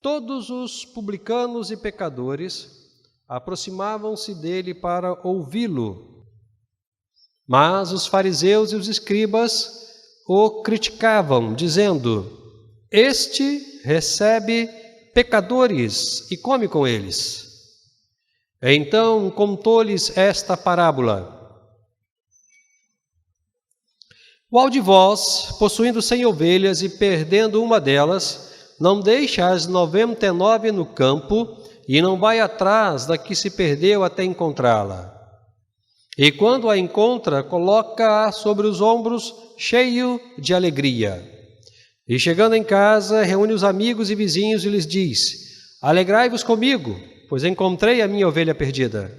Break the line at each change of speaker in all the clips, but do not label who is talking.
Todos os publicanos e pecadores aproximavam-se dele para ouvi-lo, mas os fariseus e os escribas o criticavam, dizendo: este recebe pecadores e come com eles. Então contou-lhes esta parábola: qual de vós, possuindo 100 ovelhas e perdendo uma delas, não deixa as 99 no campo e não vai atrás da que se perdeu até encontrá-la? E quando a encontra, coloca-a sobre os ombros, cheio de alegria. E chegando em casa, reúne os amigos e vizinhos e lhes diz: alegrai-vos comigo, pois encontrei a minha ovelha perdida.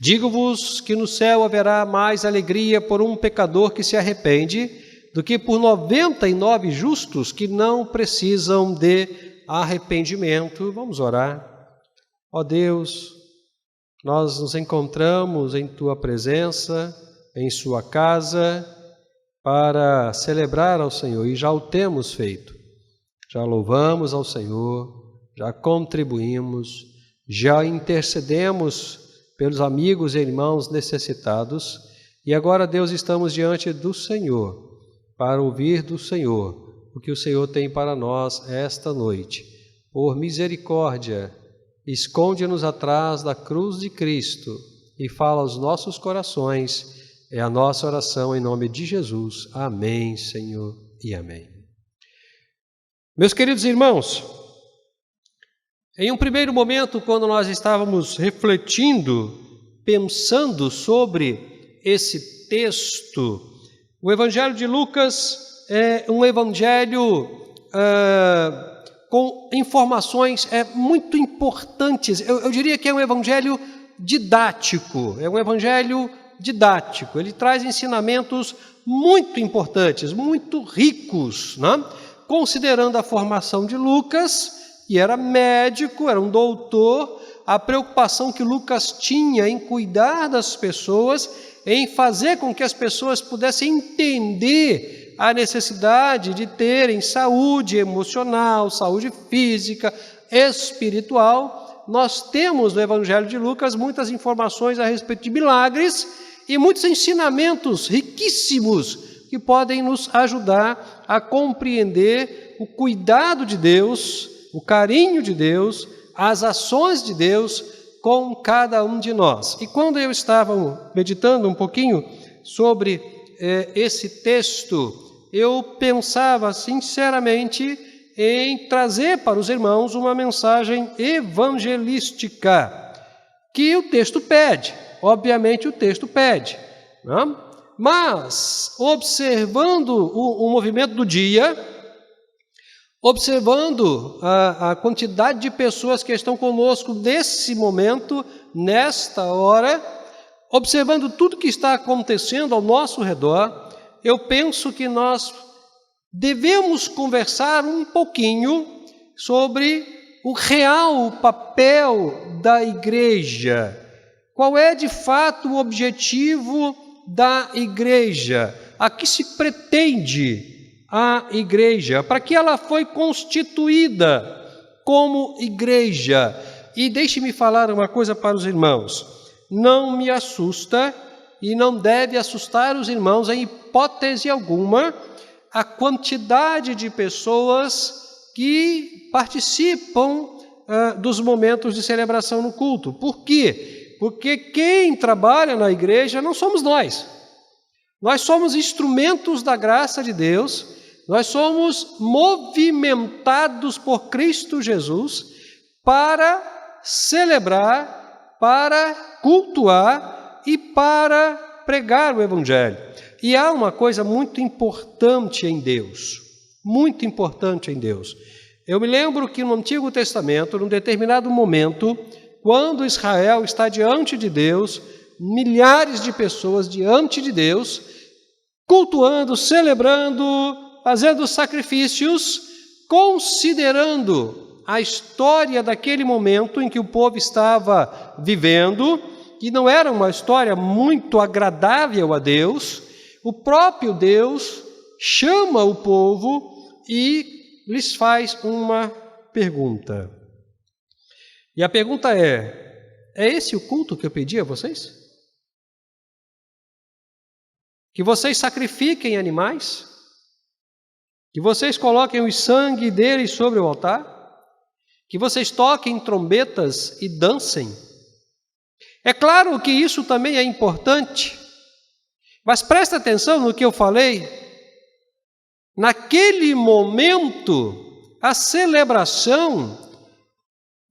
Digo-vos que no céu haverá mais alegria por um pecador que se arrepende do que por 99 justos que não precisam de arrependimento. Vamos orar. Ó Deus, nós nos encontramos em Tua presença, em Sua casa, para celebrar ao Senhor, e já o temos feito. Já louvamos ao Senhor, já contribuímos, já intercedemos pelos amigos e irmãos necessitados, e agora, Deus, estamos diante do Senhor, para ouvir do Senhor o que o Senhor tem para nós esta noite. Por misericórdia, esconde-nos atrás da cruz de Cristo e fala aos nossos corações. É a nossa oração em nome de Jesus. Amém, Senhor, e amém. Meus queridos irmãos, em um primeiro momento, quando nós estávamos refletindo, pensando sobre esse texto, o Evangelho de Lucas é um evangelho com informações muito importantes. Eu diria que é um evangelho didático, ele traz ensinamentos muito importantes, muito ricos, né? Considerando a formação de Lucas, e era médico, era um doutor, a preocupação que Lucas tinha em cuidar das pessoas, em fazer com que as pessoas pudessem entender a necessidade de terem saúde emocional, saúde física, espiritual. Nós temos no Evangelho de Lucas muitas informações a respeito de milagres e muitos ensinamentos riquíssimos que podem nos ajudar a compreender o cuidado de Deus, o carinho de Deus, as ações de Deus com cada um de nós. E quando eu estava meditando um pouquinho sobre esse texto, eu pensava sinceramente em trazer para os irmãos uma mensagem evangelística, que o texto pede, obviamente o texto pede, né? Mas, observando o movimento do dia, observando a quantidade de pessoas que estão conosco nesse momento, nesta hora, observando tudo que está acontecendo ao nosso redor, eu penso que nós devemos conversar um pouquinho sobre o real papel da igreja. Qual é, de fato, o objetivo da igreja? A que se pretende a igreja? Para que ela foi constituída como igreja? E deixe-me falar uma coisa para os irmãos. Não me assusta e não deve assustar os irmãos em hipótese alguma a quantidade de pessoas que participam dos momentos de celebração no culto. Por quê? Porque quem trabalha na igreja não somos nós. Nós somos instrumentos da graça de Deus, nós somos movimentados por Cristo Jesus para celebrar, para cultuar e para pregar o Evangelho. E há uma coisa muito importante em Deus, muito importante em Deus. Eu me lembro que no Antigo Testamento, num determinado momento, quando Israel está diante de Deus, milhares de pessoas diante de Deus, cultuando, celebrando, fazendo sacrifícios, considerando a história daquele momento em que o povo estava vivendo, que não era uma história muito agradável a Deus. O próprio Deus chama o povo e lhes faz uma pergunta. E a pergunta é esse o culto que eu pedi a vocês? Que vocês sacrifiquem animais? Que vocês coloquem o sangue deles sobre o altar? Que vocês toquem trombetas e dancem? É claro que isso também é importante, mas presta atenção no que eu falei. Naquele momento, a celebração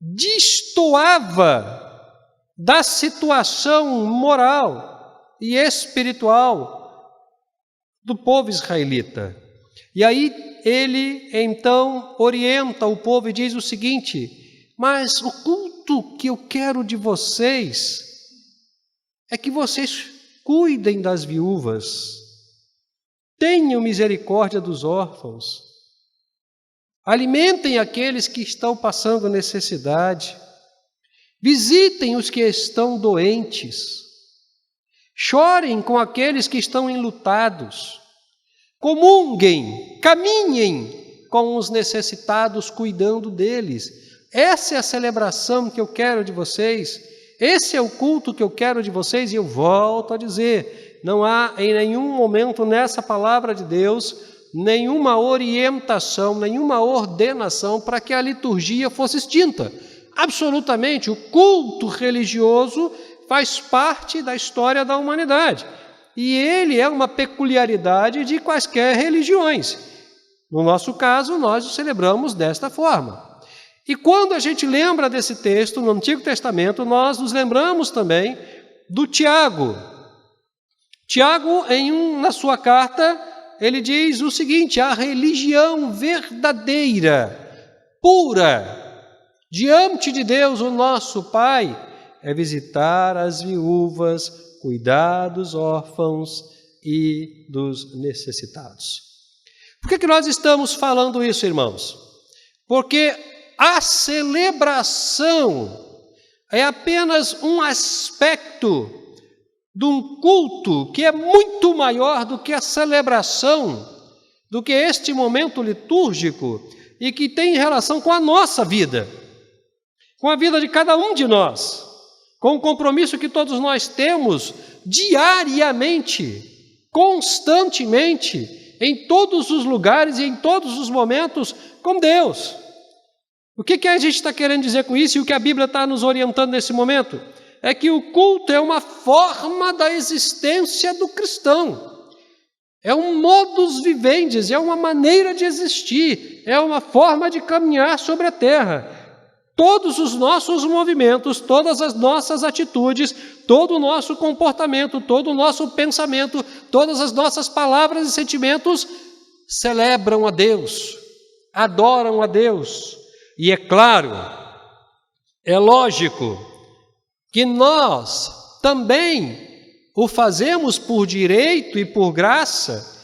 destoava da situação moral e espiritual do povo israelita. E aí ele então orienta o povo e diz o seguinte: mas o culto que eu quero de vocês é que vocês cuidem das viúvas, tenham misericórdia dos órfãos, alimentem aqueles que estão passando necessidade, visitem os que estão doentes, chorem com aqueles que estão enlutados, comunguem, caminhem com os necessitados, cuidando deles. Essa é a celebração que eu quero de vocês, esse é o culto que eu quero de vocês, e eu volto a dizer, não há em nenhum momento nessa palavra de Deus nenhuma orientação, nenhuma ordenação para que a liturgia fosse extinta. Absolutamente, o culto religioso faz parte da história da humanidade. E ele é uma peculiaridade de quaisquer religiões. No nosso caso, nós o celebramos desta forma. E quando a gente lembra desse texto no Antigo Testamento, nós nos lembramos também do Tiago. Tiago, na sua carta, ele diz o seguinte: a religião verdadeira, pura, diante de Deus, o nosso Pai, é visitar as viúvas, cuidar dos órfãos e dos necessitados. Por que nós estamos falando isso, irmãos? Porque a celebração é apenas um aspecto de um culto que é muito maior do que a celebração, do que este momento litúrgico, e que tem relação com a nossa vida, com a vida de cada um de nós, com o compromisso que todos nós temos diariamente, constantemente, em todos os lugares e em todos os momentos com Deus. O que a gente está querendo dizer com isso e o que a Bíblia está nos orientando nesse momento? É que o culto é uma forma da existência do cristão. É um modus vivendi, é uma maneira de existir, é uma forma de caminhar sobre a terra. Todos os nossos movimentos, todas as nossas atitudes, todo o nosso comportamento, todo o nosso pensamento, todas as nossas palavras e sentimentos celebram a Deus, adoram a Deus. E é claro, é lógico que nós também o fazemos por direito e por graça,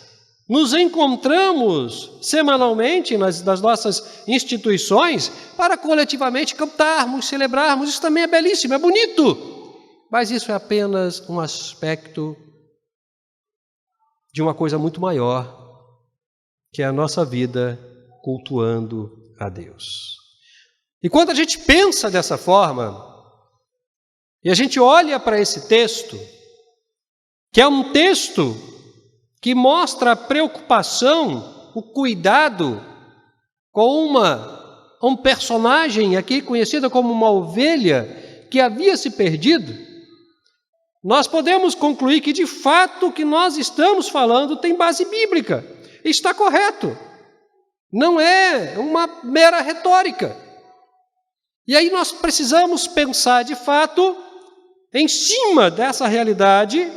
nos encontramos semanalmente nas nossas instituições para coletivamente cantarmos, celebrarmos. Isso também é belíssimo, é bonito, mas isso é apenas um aspecto de uma coisa muito maior, que é a nossa vida cultuando a Deus. E quando a gente pensa dessa forma, e a gente olha para esse texto, que é um texto que mostra a preocupação, o cuidado com um personagem aqui conhecido como uma ovelha que havia se perdido, nós podemos concluir que de fato o que nós estamos falando tem base bíblica, está correto, não é uma mera retórica. E aí nós precisamos pensar de fato em cima dessa realidade,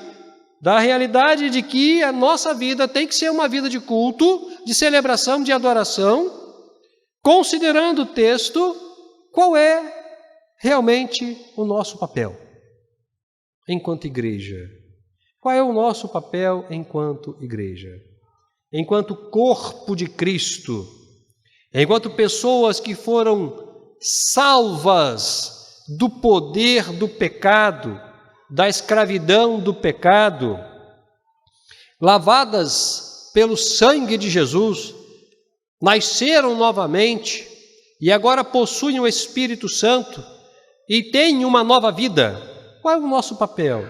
da realidade de que a nossa vida tem que ser uma vida de culto, de celebração, de adoração, considerando o texto, qual é realmente o nosso papel enquanto igreja? Qual é o nosso papel enquanto igreja? Enquanto corpo de Cristo, enquanto pessoas que foram salvas do poder do pecado, da escravidão do pecado, lavadas pelo sangue de Jesus, nasceram novamente, e agora possuem o Espírito Santo e têm uma nova vida. Qual é o nosso papel?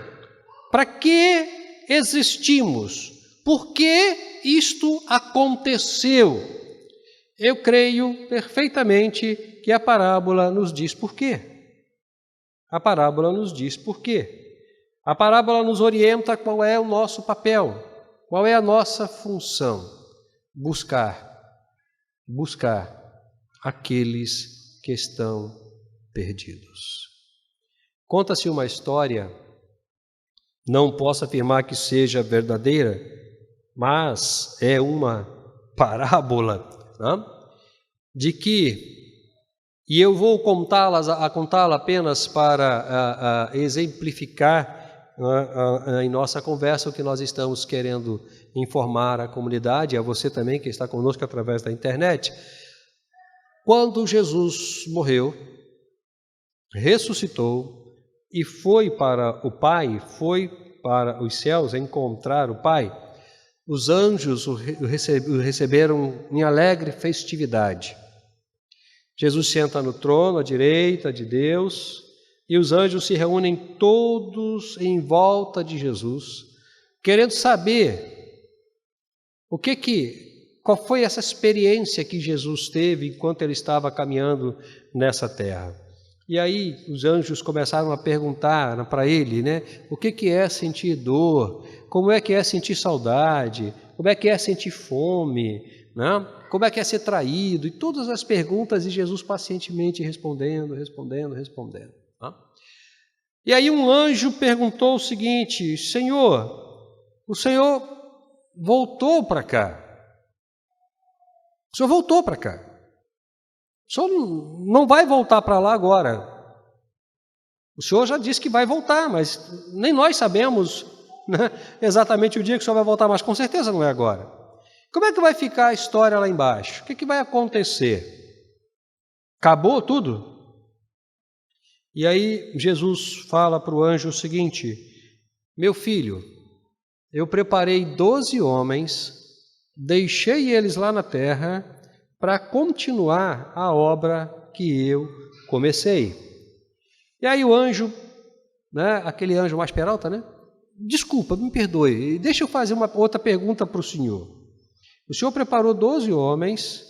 Para que existimos? Por que isto aconteceu? Eu creio perfeitamente que a parábola nos diz por quê. A parábola nos diz por quê. A parábola nos orienta qual é o nosso papel, qual é a nossa função. Buscar aqueles que estão perdidos. Conta-se uma história, não posso afirmar que seja verdadeira, mas é uma parábola, né? De que, e eu vou contá-la apenas para exemplificar em nossa conversa o que nós estamos querendo informar à comunidade, a você também que está conosco através da internet. Quando Jesus morreu, ressuscitou e foi para o Pai, foi para os céus encontrar o Pai, os anjos o receberam em alegre festividade. Jesus senta no trono à direita de Deus e os anjos se reúnem todos em volta de Jesus, querendo saber qual foi essa experiência que Jesus teve enquanto ele estava caminhando nessa terra. E aí os anjos começaram a perguntar para ele, né, o que é sentir dor, como é que é sentir saudade, como é que é sentir fome, né? Como é que é ser traído, e todas as perguntas, e Jesus pacientemente respondendo. Né? E aí um anjo perguntou o seguinte: Senhor, o Senhor voltou para cá. O Senhor voltou para cá. O Senhor não vai voltar para lá agora. O Senhor já disse que vai voltar, mas nem nós sabemos, né, exatamente o dia que o Senhor vai voltar, mas com certeza não é agora. Como é que vai ficar a história lá embaixo? O que vai acontecer? Acabou tudo? E aí Jesus fala para o anjo o seguinte: meu filho, eu preparei 12 homens, deixei eles lá na terra para continuar a obra que eu comecei. E aí o anjo, né, aquele anjo mais peralta, né? Desculpa, me perdoe, deixa eu fazer uma outra pergunta para o senhor. O Senhor preparou 12 homens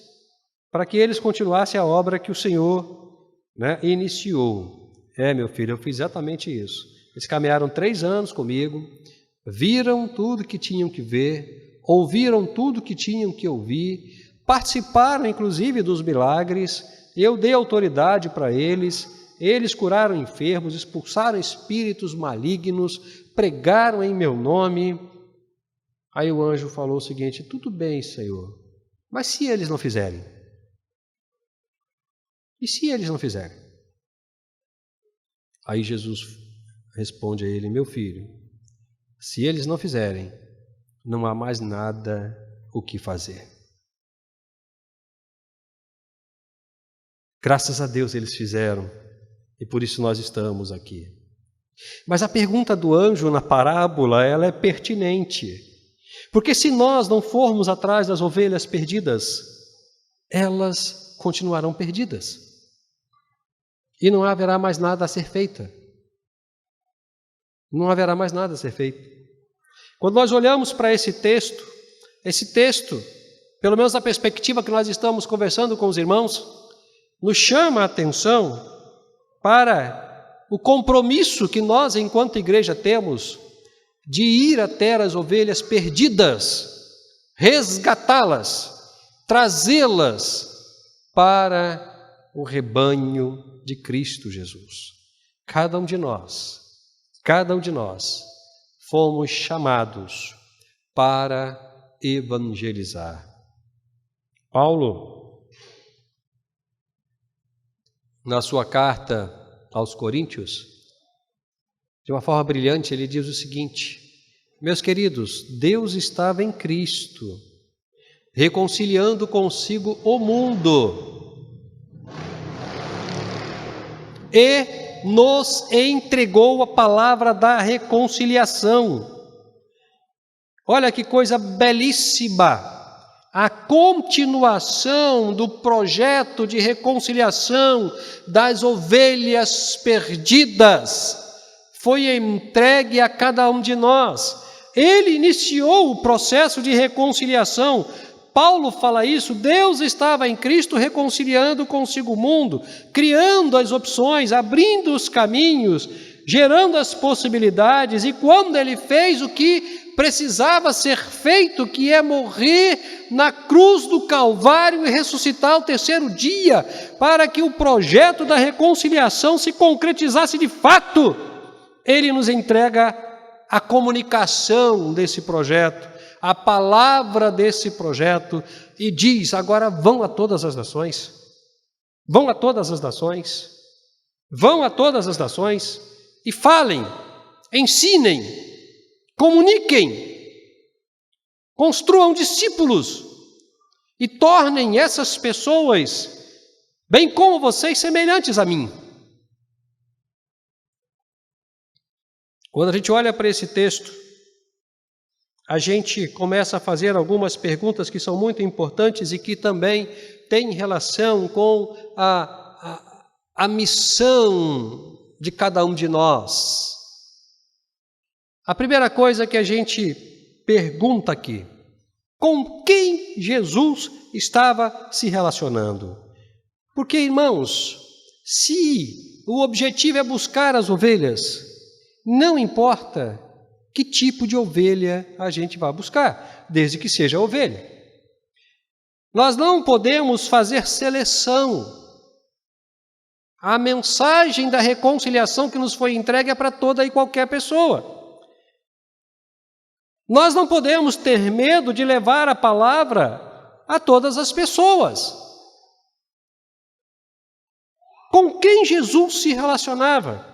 para que eles continuassem a obra que o Senhor, né, iniciou. Meu filho, eu fiz exatamente isso. Eles caminharam 3 anos comigo, viram tudo que tinham que ver, ouviram tudo que tinham que ouvir, participaram inclusive dos milagres, eu dei autoridade para eles, eles curaram enfermos, expulsaram espíritos malignos, pregaram em meu nome. Aí o anjo falou o seguinte: tudo bem, Senhor, mas se eles não fizerem? E se eles não fizerem? Aí Jesus responde a ele: meu filho, se eles não fizerem, não há mais nada o que fazer. Graças a Deus eles fizeram, e por isso nós estamos aqui. Mas a pergunta do anjo na parábola, ela é pertinente. Porque se nós não formos atrás das ovelhas perdidas, elas continuarão perdidas. E não haverá mais nada a ser feito. Não haverá mais nada a ser feito. Quando nós olhamos para esse texto, pelo menos a perspectiva que nós estamos conversando com os irmãos, nos chama a atenção para o compromisso que nós, enquanto igreja, temos de ir até as ovelhas perdidas, resgatá-las, trazê-las para o rebanho de Cristo Jesus. Cada um de nós fomos chamados para evangelizar. Paulo, na sua carta aos Coríntios, de uma forma brilhante, ele diz o seguinte: meus queridos, Deus estava em Cristo, reconciliando consigo o mundo e nos entregou a palavra da reconciliação. Olha que coisa belíssima! a continuação do projeto de reconciliação das ovelhas perdidas foi entregue a cada um de nós. Ele iniciou o processo de reconciliação. Paulo fala isso, Deus estava em Cristo reconciliando consigo o mundo, criando as opções, abrindo os caminhos, gerando as possibilidades, e quando ele fez o que precisava ser feito, que é morrer na cruz do Calvário e ressuscitar ao terceiro dia, para que o projeto da reconciliação se concretizasse de fato, ele nos entrega a comunicação desse projeto, a palavra desse projeto, e diz: agora vão a todas as nações, vão a todas as nações, vão a todas as nações, e falem, ensinem, comuniquem, construam discípulos, e tornem essas pessoas, bem como vocês, semelhantes a mim. Quando a gente olha para esse texto, a gente começa a fazer algumas perguntas que são muito importantes e que também têm relação com a missão de cada um de nós. A primeira coisa que a gente pergunta aqui: com quem Jesus estava se relacionando? Porque, irmãos, se o objetivo é buscar as ovelhas, não importa que tipo de ovelha a gente vai buscar, desde que seja ovelha. Nós não podemos fazer seleção. A mensagem da reconciliação que nos foi entregue é para toda e qualquer pessoa. Nós não podemos ter medo de levar a palavra a todas as pessoas. Com quem Jesus se relacionava?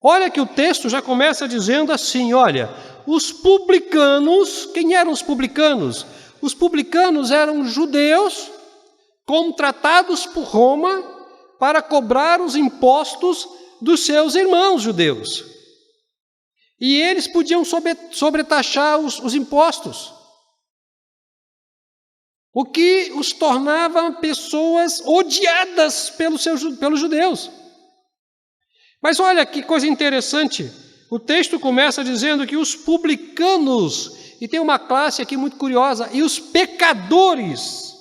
Olha que o texto já começa dizendo assim, olha, os publicanos, quem eram os publicanos? Os publicanos eram judeus contratados por Roma para cobrar os impostos dos seus irmãos judeus. E eles podiam sobretaxar os impostos, o que os tornava pessoas odiadas pelos judeus. Mas olha que coisa interessante, o texto começa dizendo que os publicanos, e tem uma classe aqui muito curiosa, e os pecadores,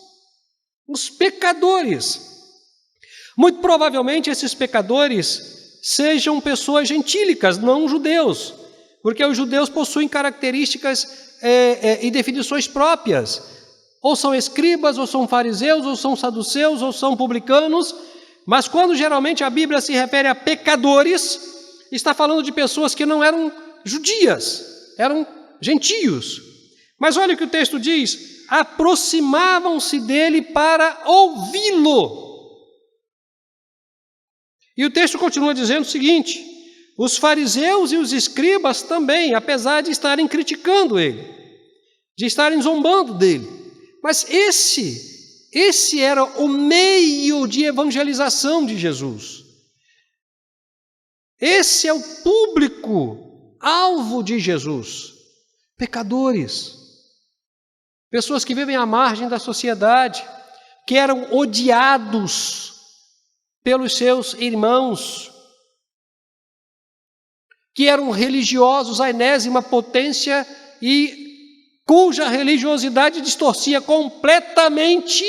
muito provavelmente esses pecadores sejam pessoas gentílicas, não judeus, porque os judeus possuem características e definições próprias, ou são escribas, ou são fariseus, ou são saduceus, ou são publicanos. Mas quando geralmente a Bíblia se refere a pecadores, está falando de pessoas que não eram judias, eram gentios. Mas olha o que o texto diz: aproximavam-se dele para ouvi-lo. E o texto continua dizendo o seguinte: os fariseus e os escribas também, apesar de estarem criticando ele, de estarem zombando dele, mas esse era o meio de evangelização de Jesus. Esse é o público alvo de Jesus. Pecadores, pessoas que vivem à margem da sociedade, que eram odiados pelos seus irmãos, que eram religiosos à enésima potência e cuja religiosidade distorcia completamente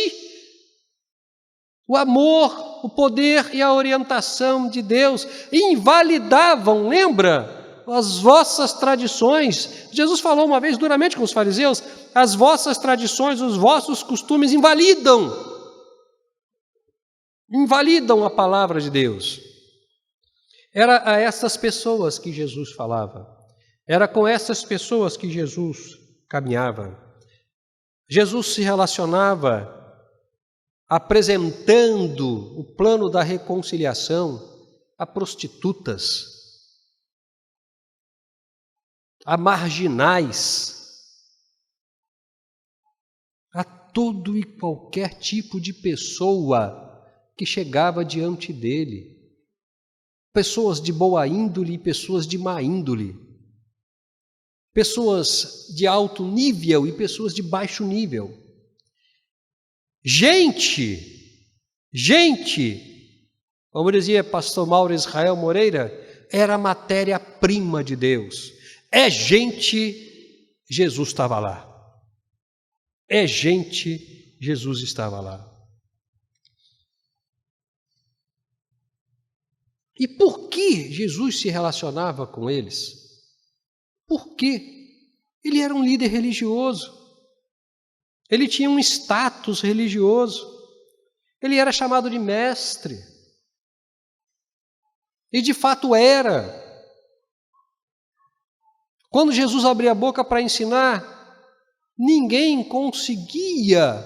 o amor, o poder e a orientação de Deus, e invalidavam, lembra, as vossas tradições. Jesus falou uma vez duramente com os fariseus: as vossas tradições, os vossos costumes invalidam a palavra de Deus. Era a essas pessoas que Jesus falava, era com essas pessoas que Jesus caminhava. Jesus se relacionava apresentando o plano da reconciliação a prostitutas, a marginais, a todo e qualquer tipo de pessoa que chegava diante dele, pessoas de boa índole e pessoas de má índole. pessoas de alto nível e pessoas de baixo nível. Gente, como dizia pastor Mauro Israel Moreira, era a matéria-prima de Deus. É gente, Jesus estava lá. É gente, Jesus estava lá. E por que Jesus se relacionava com eles? Por quê? Ele era um líder religioso. Ele tinha um status religioso. Ele era chamado de mestre. E de fato era. Quando Jesus abria a boca para ensinar, ninguém conseguia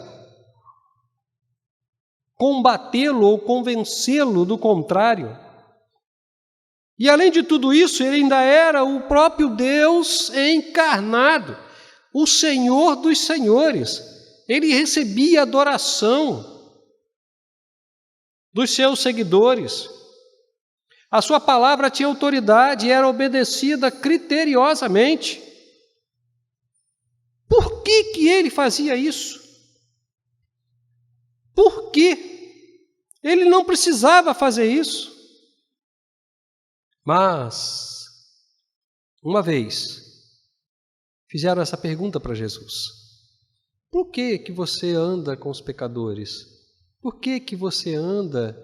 combatê-lo ou convencê-lo do contrário. E além de tudo isso, ele ainda era o próprio Deus encarnado, o Senhor dos senhores. Ele recebia adoração dos seus seguidores. A sua palavra tinha autoridade e era obedecida criteriosamente. Por que ele fazia isso? Por quê? Ele não precisava fazer isso. Mas, uma vez, fizeram essa pergunta para Jesus. Por que você anda com os pecadores? Por que você anda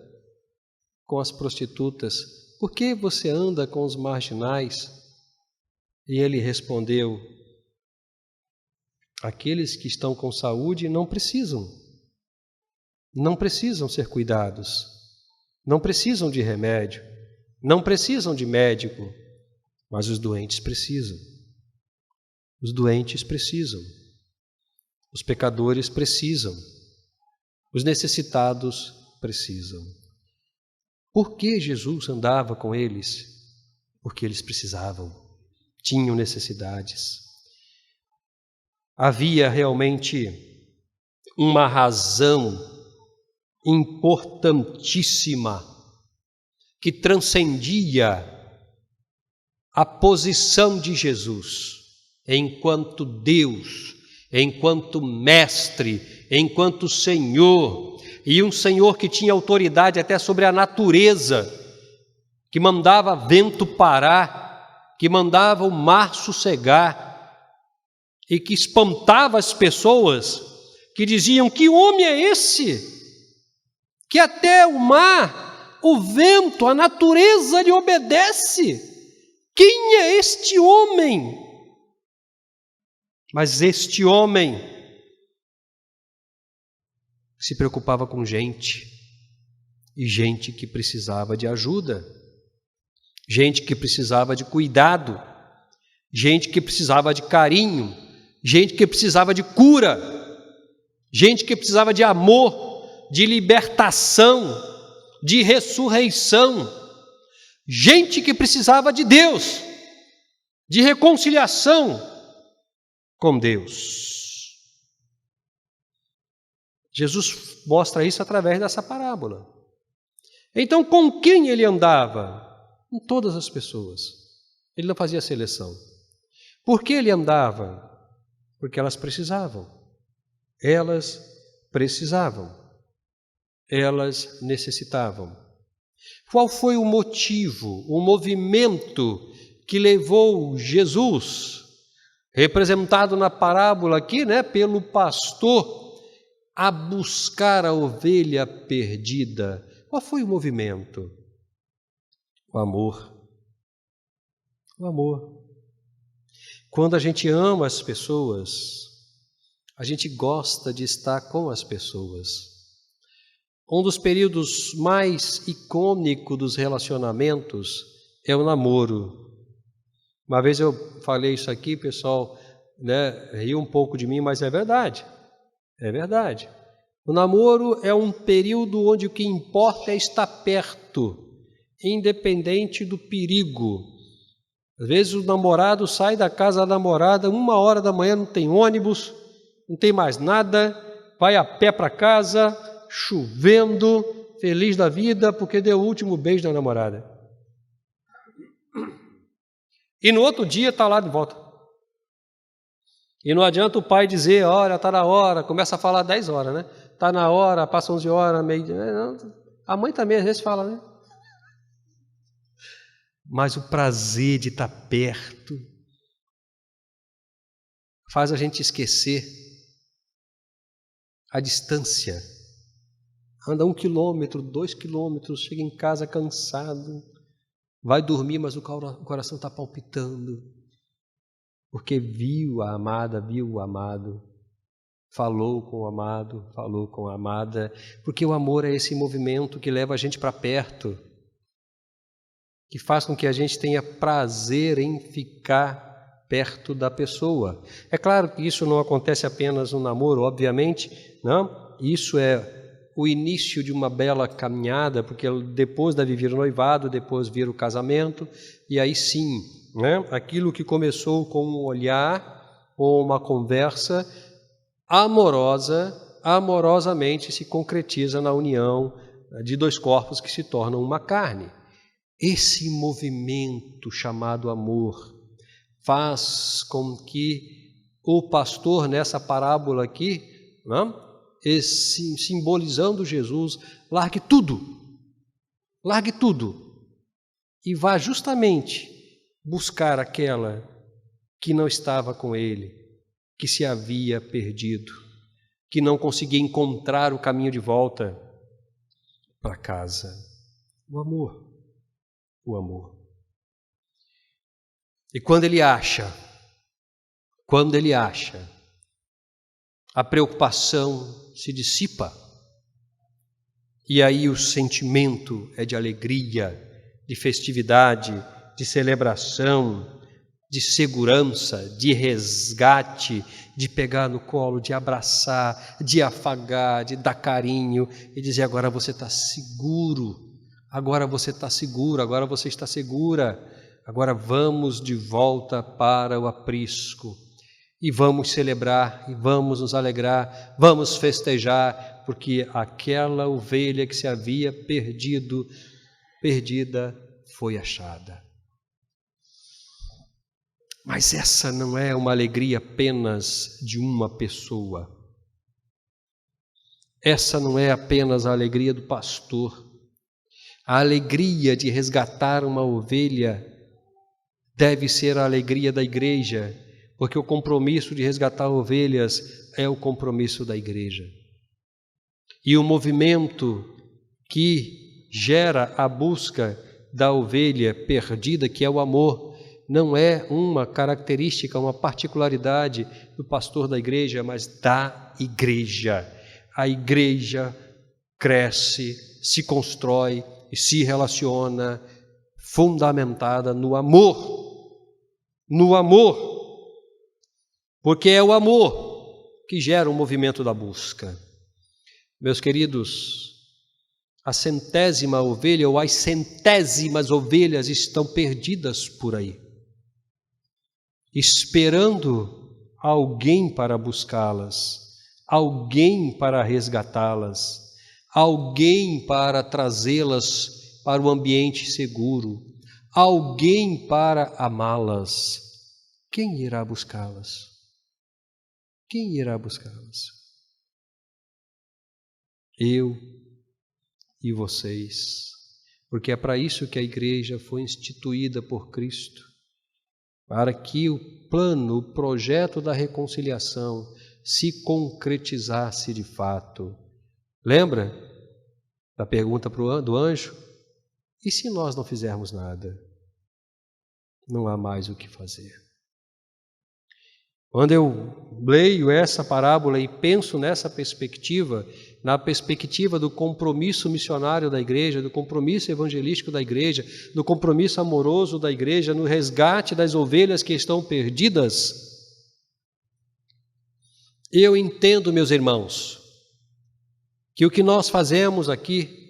com as prostitutas? Por que você anda com os marginais? E ele respondeu, aqueles que estão com saúde não precisam ser cuidados, não precisam de remédio, não precisam de médico, mas os doentes precisam. Os doentes precisam. Os pecadores precisam. Os necessitados precisam. Por que Jesus andava com eles? Porque eles precisavam, tinham necessidades. Havia realmente uma razão importantíssima que transcendia a posição de Jesus enquanto Deus, enquanto mestre, enquanto Senhor, e um Senhor que tinha autoridade até sobre a natureza, que mandava vento parar, que mandava o mar sossegar, e que espantava as pessoas que diziam, que homem é esse? Que até o mar, o vento, a natureza lhe obedece. Quem é este homem? Mas este homem se preocupava com gente, e gente que precisava de ajuda, gente que precisava de cuidado, gente que precisava de carinho, gente que precisava de cura, gente que precisava de amor, de libertação, de ressurreição, gente que precisava de Deus, de reconciliação com Deus. Jesus mostra isso através dessa parábola. Então, com quem ele andava? Com todas as pessoas. Ele não fazia seleção. Por que ele andava? Porque elas precisavam. Elas precisavam. Elas necessitavam. Qual foi o motivo, o movimento que levou Jesus, representado na parábola aqui, pelo pastor, a buscar a ovelha perdida? Qual foi o movimento? O amor. O amor. Quando a gente ama as pessoas, a gente gosta de estar com as pessoas. Um dos períodos mais icônicos dos relacionamentos é o namoro. Uma vez eu falei isso aqui, pessoal, riu um pouco de mim, mas é verdade. É verdade. O namoro é um período onde o que importa é estar perto, independente do perigo. Às vezes o namorado sai da casa da namorada 1h da manhã, não tem ônibus, não tem mais nada, vai a pé para casa, chovendo, feliz da vida, porque deu o último beijo da namorada. E no outro dia está lá de volta. E não adianta o pai dizer, olha, está na hora, começa a falar 10 horas, né? Está na hora, passa 11 horas, meio dia. A mãe também às vezes fala, né? Mas o prazer de estar perto faz a gente esquecer a distância. Anda 1 quilômetro, 2 quilômetros, chega em casa cansado, vai dormir, mas o coração está palpitando, porque viu a amada, viu o amado, falou com o amado, falou com a amada, porque o amor é esse movimento que leva a gente para perto, que faz com que a gente tenha prazer em ficar perto da pessoa. É claro que isso não acontece apenas no namoro, obviamente, não? Isso é o início de uma bela caminhada, porque depois deve vir o noivado, depois vir o casamento, e aí sim, né? Aquilo que começou com um olhar ou uma conversa amorosamente se concretiza na união de 2 corpos que se tornam uma carne. Esse movimento chamado amor faz com que o pastor, nessa parábola aqui, não? Simbolizando Jesus, largue tudo e vá justamente buscar aquela que não estava com ele, que se havia perdido, que não conseguia encontrar o caminho de volta para casa. O amor. E quando ele acha, a preocupação se dissipa, e aí o sentimento é de alegria, de festividade, de celebração, de segurança, de resgate, de pegar no colo, de abraçar, de afagar, de dar carinho e dizer: agora você está seguro, agora você está seguro, agora você está segura, agora vamos de volta para o aprisco. E vamos celebrar, e vamos nos alegrar, vamos festejar, porque aquela ovelha que se havia perdida, foi achada. Mas essa não é uma alegria apenas de uma pessoa. Essa não é apenas a alegria do pastor. A alegria de resgatar uma ovelha deve ser a alegria da igreja, porque o compromisso de resgatar ovelhas é o compromisso da igreja. E o movimento que gera a busca da ovelha perdida, que é o amor, não é uma característica, uma particularidade do pastor da igreja, mas da igreja. A igreja cresce, se constrói e se relaciona fundamentada no amor. No amor. Porque é o amor que gera o movimento da busca. Meus queridos, a 100ª ovelha ou as 100º ovelhas estão perdidas por aí, esperando alguém para buscá-las, alguém para resgatá-las, alguém para trazê-las para o ambiente seguro, alguém para amá-las. Quem irá buscá-las? Quem irá buscá-las? Eu e vocês, porque é para isso que a igreja foi instituída por Cristo, para que o plano, o projeto da reconciliação se concretizasse de fato. Lembra da pergunta do anjo? E se nós não fizermos nada? Não há mais o que fazer. Quando eu leio essa parábola e penso nessa perspectiva, na perspectiva do compromisso missionário da igreja, do compromisso evangelístico da igreja, do compromisso amoroso da igreja, no resgate das ovelhas que estão perdidas, eu entendo, meus irmãos, que o que nós fazemos aqui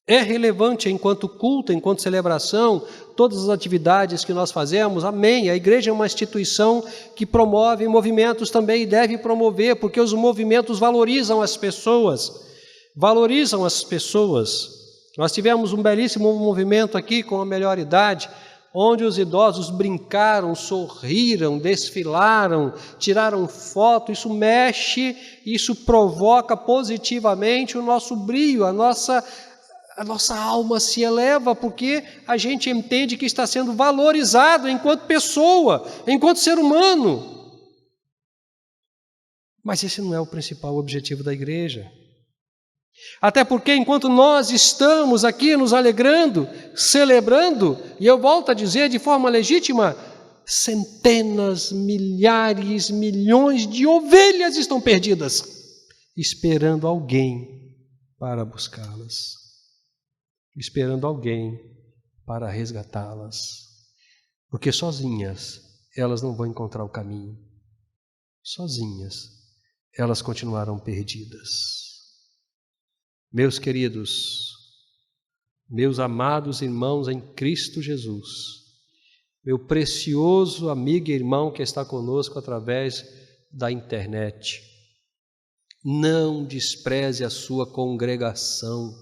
é relevante enquanto culto, enquanto celebração, todas as atividades que nós fazemos, amém. A igreja é uma instituição que promove movimentos também e deve promover, porque os movimentos valorizam as pessoas, Nós tivemos um belíssimo movimento aqui com a melhor idade, onde os idosos brincaram, sorriram, desfilaram, tiraram foto. Isso mexe, isso provoca positivamente o nosso brio, a nossa alma se eleva, porque a gente entende que está sendo valorizado enquanto pessoa, enquanto ser humano. Mas esse não é o principal objetivo da igreja. Até porque enquanto nós estamos aqui nos alegrando, celebrando, e eu volto a dizer de forma legítima, centenas, milhares, milhões de ovelhas estão perdidas, esperando alguém para buscá-las, esperando alguém para resgatá-las, porque sozinhas elas não vão encontrar o caminho, sozinhas elas continuarão perdidas. Meus queridos, meus amados irmãos em Cristo Jesus, meu precioso amigo e irmão que está conosco através da internet, não despreze a sua congregação,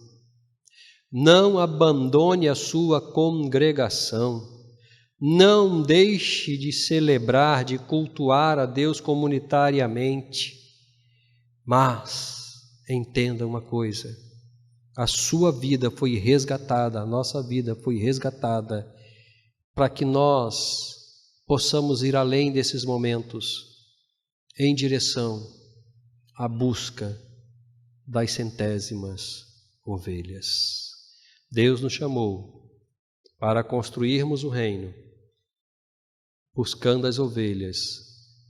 não abandone a sua congregação, não deixe de celebrar, de cultuar a Deus comunitariamente, mas entenda uma coisa, a sua vida foi resgatada, a nossa vida foi resgatada para que nós possamos ir além desses momentos em direção à busca das centésimas ovelhas. Deus nos chamou para construirmos o reino, buscando as ovelhas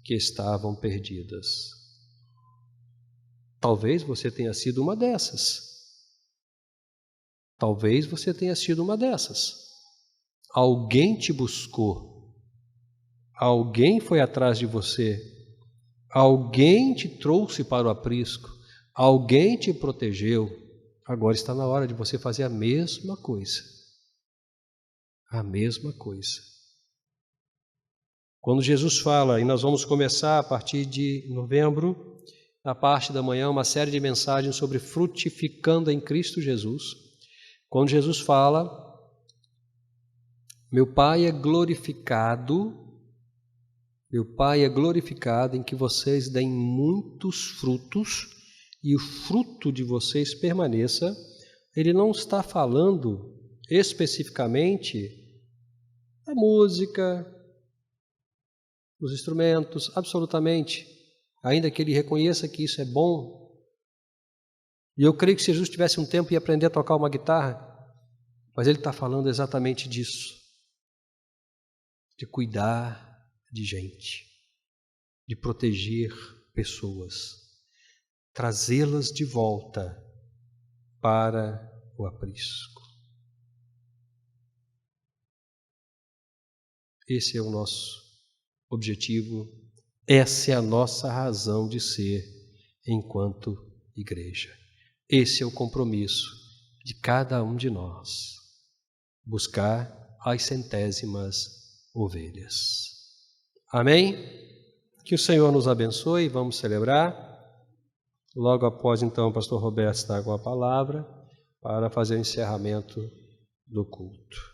que estavam perdidas. Talvez você tenha sido uma dessas. Talvez você tenha sido uma dessas. Alguém te buscou. Alguém foi atrás de você. Alguém te trouxe para o aprisco. Alguém te protegeu. Agora está na hora de você fazer a mesma coisa. A mesma coisa. Quando Jesus fala, e nós vamos começar a partir de novembro, na parte da manhã, uma série de mensagens sobre frutificando em Cristo Jesus. Quando Jesus fala, meu Pai é glorificado em que vocês deem muitos frutos e o fruto de vocês permaneça. Ele não está falando especificamente da música, dos instrumentos, absolutamente. Ainda que ele reconheça que isso é bom. E eu creio que se Jesus tivesse um tempo ia aprender a tocar uma guitarra, mas ele está falando exatamente disso, de cuidar de gente, de proteger pessoas, trazê-las de volta para o aprisco. Esse é o nosso objetivo. Essa é a nossa razão de ser enquanto igreja. Esse é o compromisso de cada um de nós. Buscar as centésimas ovelhas. Amém? Que o Senhor nos abençoe. Vamos celebrar. Logo após, então, o pastor Roberto está com a palavra para fazer o encerramento do culto.